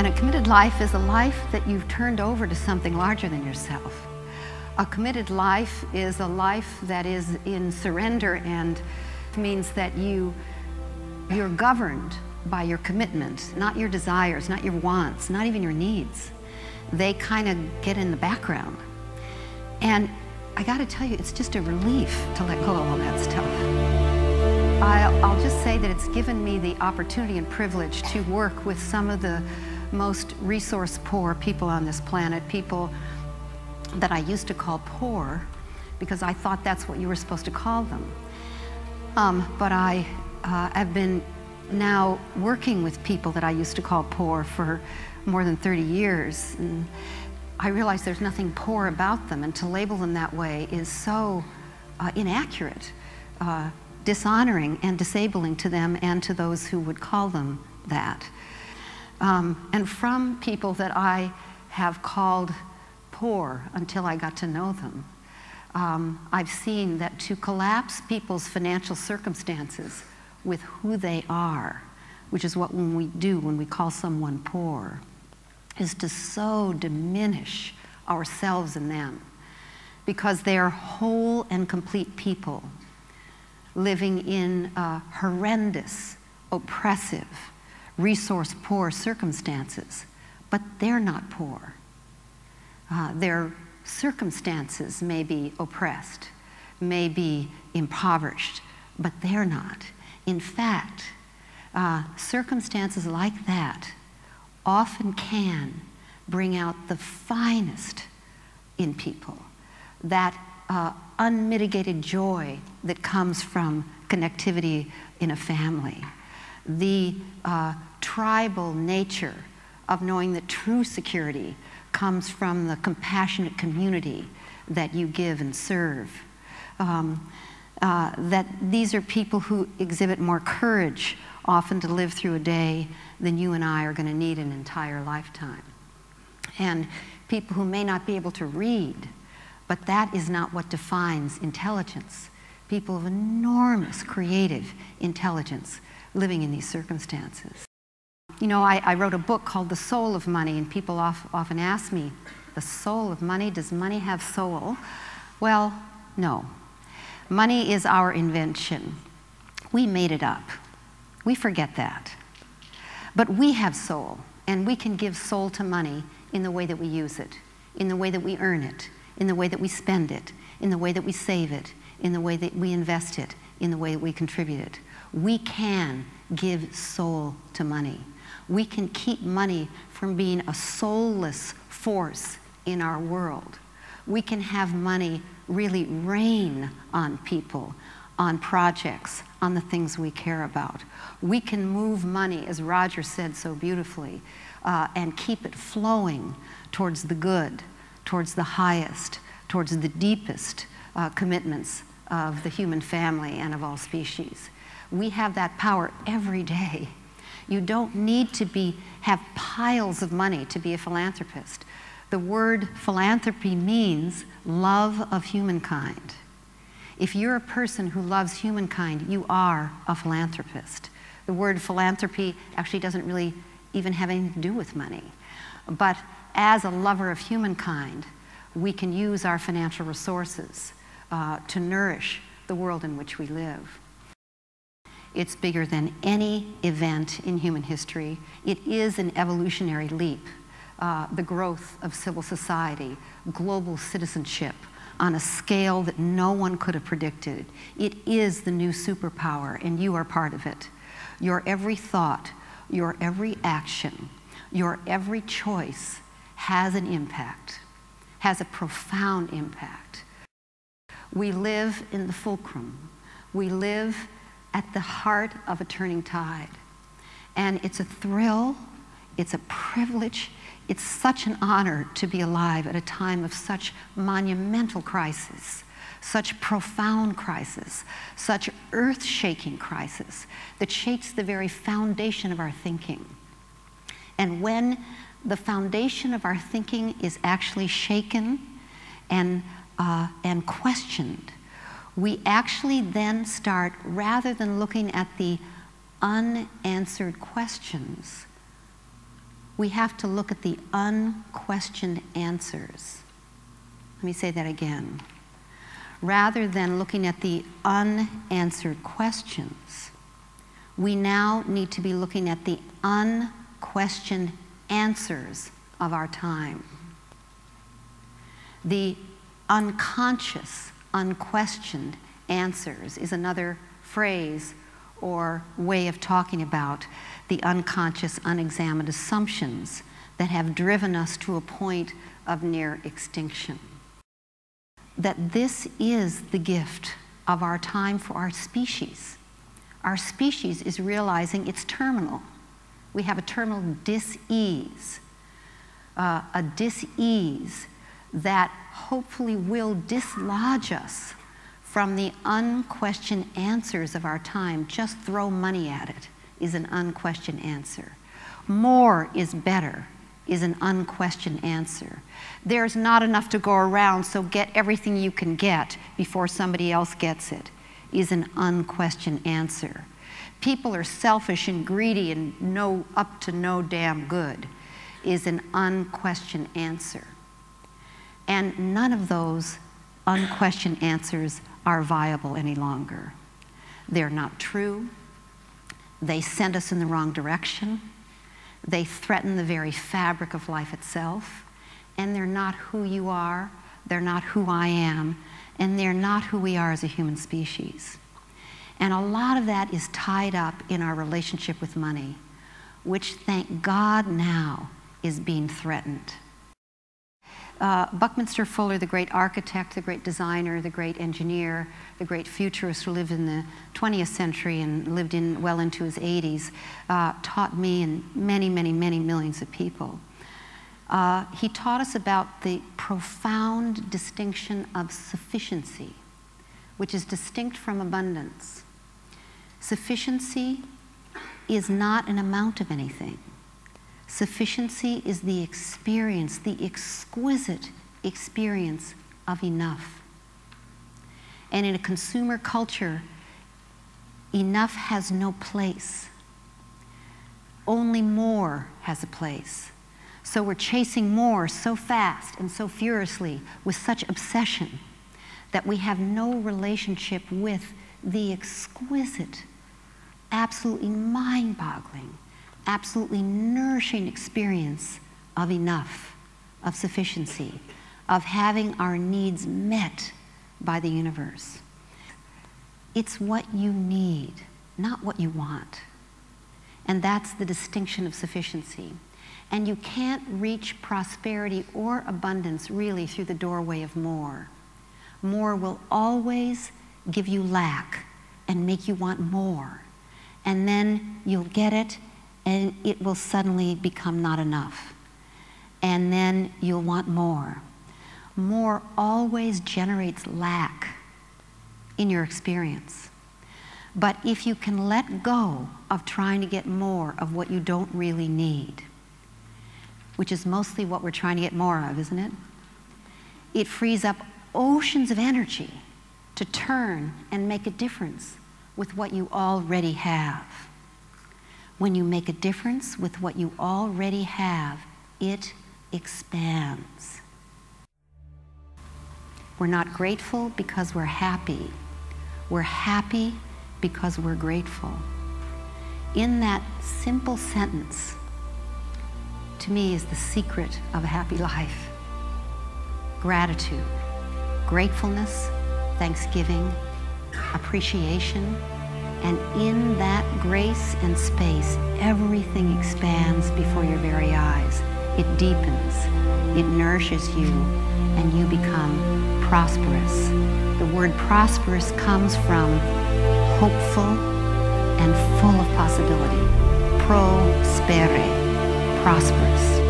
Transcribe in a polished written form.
And a committed life is a life that you've turned over to something larger than yourself. A committed life is a life that is in surrender and means that you're governed by your commitment, not your desires, not your wants, not even your needs. They kind of get in the background. And I got to tell you, it's just a relief to let go of all that stuff. I'll just say that it's given me the opportunity and privilege to work with some of the most resource-poor people on this planet, people that I used to call poor because I thought that's what you were supposed to call them. But I have been now working with people that I used to call poor for more than 30 years. And I realize there's nothing poor about them, and to label them that way is so inaccurate, dishonoring and disabling to them and to those who would call them that. And from people that I have called poor until I got to know them, I've seen that to collapse people's financial circumstances with who they are, which is what we do when we call someone poor, is to so diminish ourselves and them, because they are whole and complete people living in horrendous, oppressive, resource-poor circumstances, but they're not poor. Their circumstances may be oppressed, may be impoverished, but they're not. In fact, circumstances like that often can bring out the finest in people, that unmitigated joy that comes from connectivity in a family, the tribal nature of knowing that true security comes from the compassionate community that you give and serve. That these are people who exhibit more courage often to live through a day than you and I are going to need an entire lifetime. And people who may not be able to read, but that is not what defines intelligence. People of enormous creative intelligence living in these circumstances. You know, I wrote a book called The Soul of Money, and people often ask me, the soul of money, does money have soul? Well, no. Money is our invention. We made it up. We forget that. But we have soul, and we can give soul to money in the way that we use it, in the way that we earn it, in the way that we spend it, in the way that we save it, in the way that we invest it, in the way that we contribute it. We can give soul to money. We can keep money from being a soulless force in our world. We can have money really rain on people, on projects, on the things we care about. We can move money, as Roger said so beautifully, and keep it flowing towards the good, towards the highest, towards the deepest commitments of the human family and of all species. We have that power every day. You don't need to have piles of money to be a philanthropist. The word philanthropy means love of humankind. If you're a person who loves humankind, you are a philanthropist. The word philanthropy actually doesn't really even have anything to do with money. But as a lover of humankind, we can use our financial resources to nourish the world in which we live. It's bigger than any event in human history. It is an evolutionary leap. The growth of civil society, global citizenship on a scale that no one could have predicted. It is the new superpower, and you are part of it. Your every thought, your every action, your every choice has an impact, has a profound impact. We live in the fulcrum. We live at the heart of a turning tide. And it's a thrill, it's a privilege, it's such an honor to be alive at a time of such monumental crisis, such profound crisis, such earth-shaking crisis that shakes the very foundation of our thinking. And when the foundation of our thinking is actually shaken and questioned, we actually then start, rather than looking at the unanswered questions, we have to look at the unquestioned answers. Let me say that again. Rather than looking at the unanswered questions, we now need to be looking at the unquestioned answers of our time. The unconscious, unquestioned answers is another phrase or way of talking about the unconscious, unexamined assumptions that have driven us to a point of near extinction. That this is the gift of our time for our species. Our species is realizing it's terminal. We have a terminal dis-ease, a dis-ease that hopefully will dislodge us from the unquestioned answers of our time. Just throw money at it is an unquestioned answer. More is better is an unquestioned answer. There's not enough to go around, so get everything you can get before somebody else gets it is an unquestioned answer. People are selfish and greedy and up to no damn good is an unquestioned answer. And none of those unquestioned answers are viable any longer. They're not true. They send us in the wrong direction. They threaten the very fabric of life itself. And they're not who you are. They're not who I am. And they're not who we are as a human species. And a lot of that is tied up in our relationship with money, which, thank God, now is being threatened. Buckminster Fuller, the great architect, the great designer, the great engineer, the great futurist who lived in the 20th century and lived well into his 80s, taught me and many, many, many millions of people. He taught us about the profound distinction of sufficiency, which is distinct from abundance. Sufficiency is not an amount of anything. Sufficiency is the experience, the exquisite experience of enough. And in a consumer culture, enough has no place. Only more has a place. So we're chasing more so fast and so furiously with such obsession that we have no relationship with the exquisite, absolutely mind-boggling, absolutely nourishing experience of enough, of sufficiency, of having our needs met by the universe. It's what you need, not what you want. And that's the distinction of sufficiency. And you can't reach prosperity or abundance really through the doorway of more. More will always give you lack and make you want more. And then you'll get it, and it will suddenly become not enough. And then you'll want more. More always generates lack in your experience. But if you can let go of trying to get more of what you don't really need, which is mostly what we're trying to get more of, isn't it? It frees up oceans of energy to turn and make a difference with what you already have. When you make a difference with what you already have, it expands. We're not grateful because we're happy. We're happy because we're grateful. In that simple sentence, to me, is the secret of a happy life. Gratitude, gratefulness, thanksgiving, appreciation, and in that grace and space, everything expands before your very eyes. It deepens, it nourishes you, and you become prosperous. The word prosperous comes from hopeful and full of possibility. Prospere, prosperous.